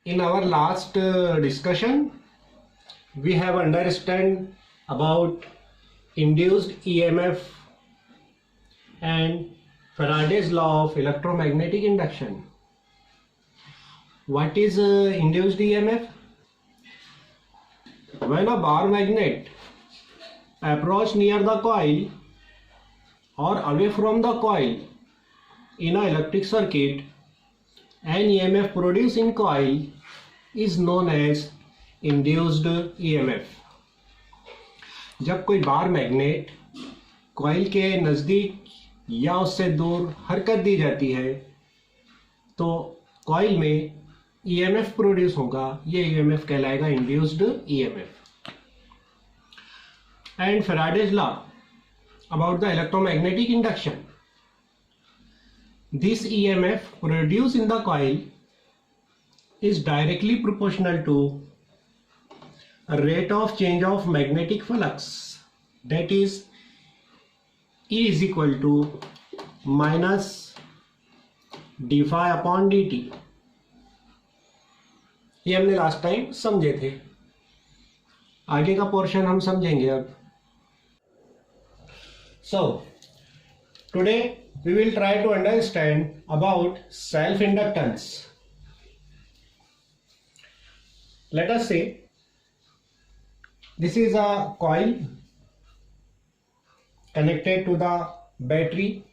In our last discussion, we have understand about induced EMF and Faraday's law of electromagnetic induction. What is induced EMF? When a bar magnet approach near the coil or away from the coil in an electric circuit, an EMF produced in coil is known as induced EMF. जब कोई bar magnet coil के नज़दीक या उससे दूर हरकत दी जाती है तो कॉइल में EMF प्रोड्यूस होगा. ये EMF कहलाएगा induced EMF. And Faraday's law about the electromagnetic induction. This EMF produced in the coil is directly proportional to a rate of change of magnetic flux, that is E is equal to minus d phi upon dt. ये हमने last time समझे थे. आगे का portion हम समझेंगे अब. So today we will try to understand about self-inductance. Let us say this is a coil connected to the battery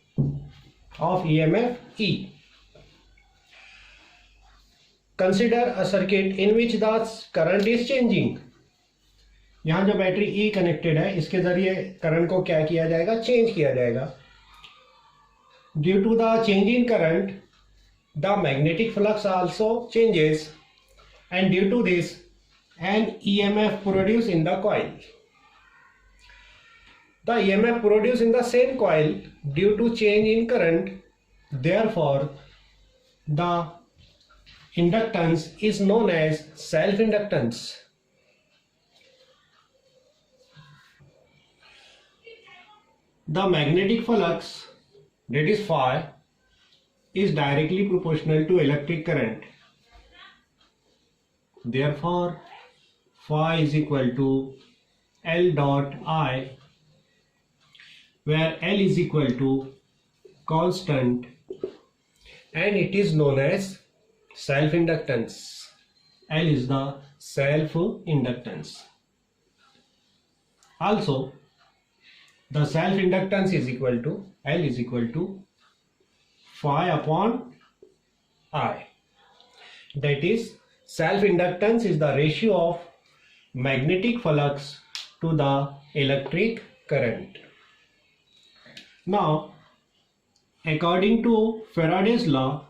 of EMF E. Consider a circuit in which the current is changing. यहाँ जो battery E connected है इसके जरिए current को क्या किया जाएगा, change किया जाएगा. Due to the change in current, the magnetic flux also changes, and due to this, an EMF produced in the coil. The EMF produced in the same coil due to change in current, therefore, the inductance is known as self-inductance. The magnetic flux, that is phi, is directly proportional to electric current. Therefore, phi is equal to L dot I, where L is equal to constant and it is known as self-inductance. L is the self-inductance. Also, the self-inductance is equal to L is equal to phi upon I. That is, self-inductance is the ratio of magnetic flux to the electric current. Now, according to Faraday's law,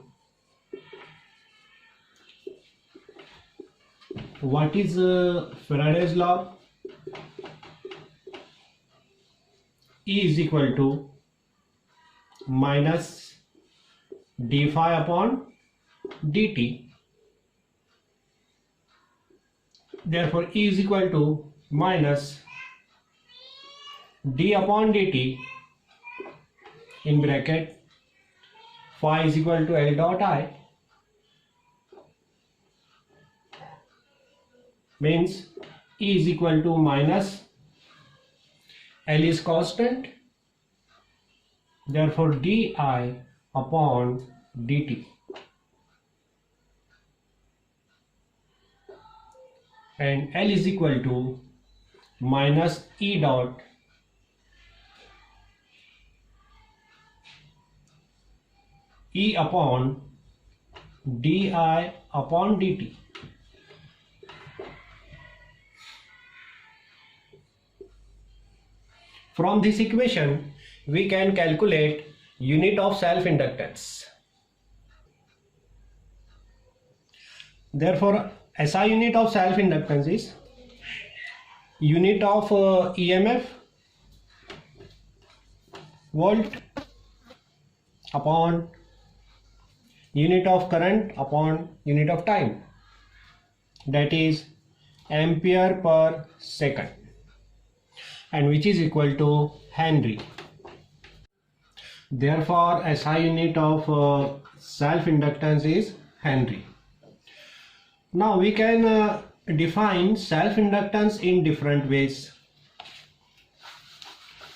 what is Faraday's law? E is equal to minus d phi upon dt. Therefore, E is equal to minus d upon dt in bracket phi is equal to L dot I, means E is equal to minus L is constant, therefore di upon dt, and L is equal to minus E dot E upon di upon dt. From this equation, we can calculate unit of self-inductance. Therefore, SI unit of self-inductance is unit of EMF volt upon unit of current upon unit of time, that is ampere per second, and which is equal to Henry. Therefore, SI unit of self-inductance is Henry. Now we can define self-inductance in different ways.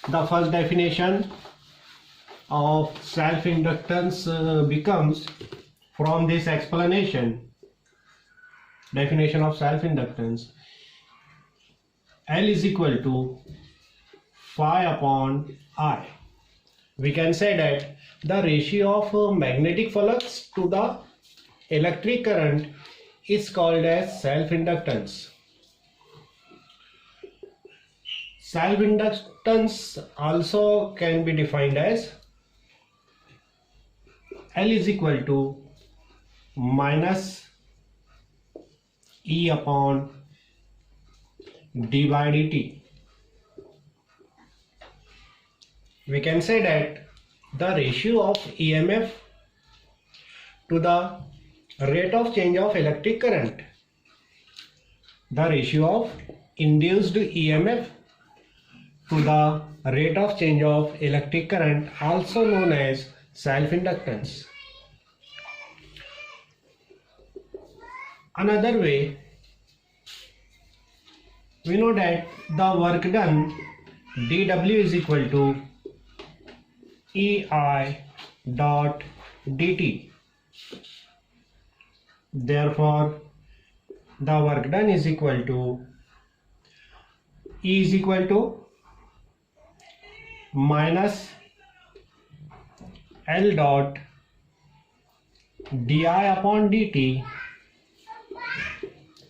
The first definition of self-inductance becomes from this explanation. Definition of self-inductance: L is equal to phi upon I. We can say that the ratio of magnetic flux to the electric current is called as self-inductance. Self-inductance also can be defined as L is equal to minus E upon d by dt. We can say that the ratio of EMF to the rate of change of electric current, the ratio of induced EMF to the rate of change of electric current, also known as self-inductance. Another way, we know that the work done dW is equal to EI dot dt. Therefore, the work done is equal to E is equal to minus L dot di upon dt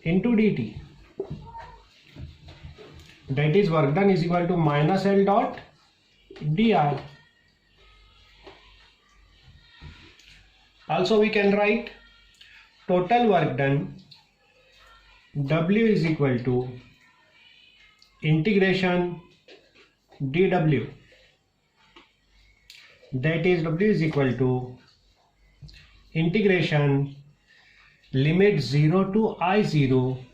into dt. That is, work done is equal to minus L dot di. Also we can write total work done W is equal to integration dW. That is, W is equal to integration limit 0 to I0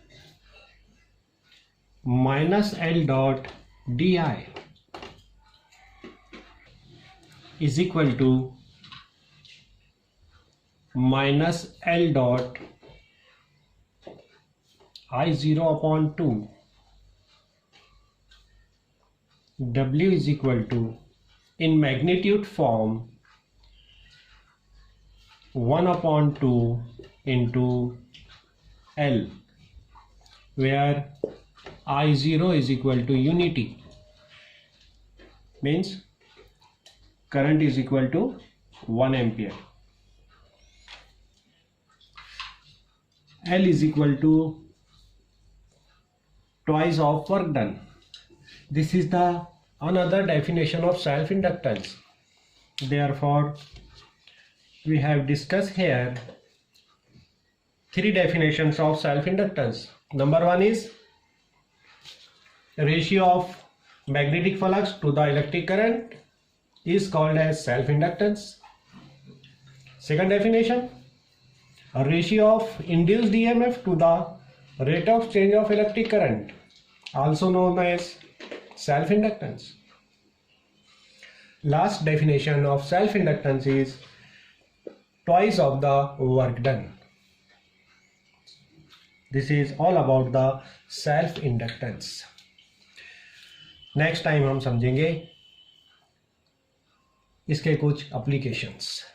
minus L dot di is equal to minus L dot I0 upon 2. W is equal to, in magnitude form, 1 upon 2 into L, where I0 is equal to unity, means current is equal to 1 ampere. L is equal to twice of work done. This is the another definition of self-inductance. Therefore, we have discussed here three definitions of self-inductance. Number one is ratio of magnetic flux to the electric current is called as self-inductance. Second definition, a ratio of induced EMF to the rate of change of electric current, also known as self-inductance. Last definition of self-inductance is twice of the work done. This is all about the self-inductance. Next time हम समझेंगे इसके कुछ applications.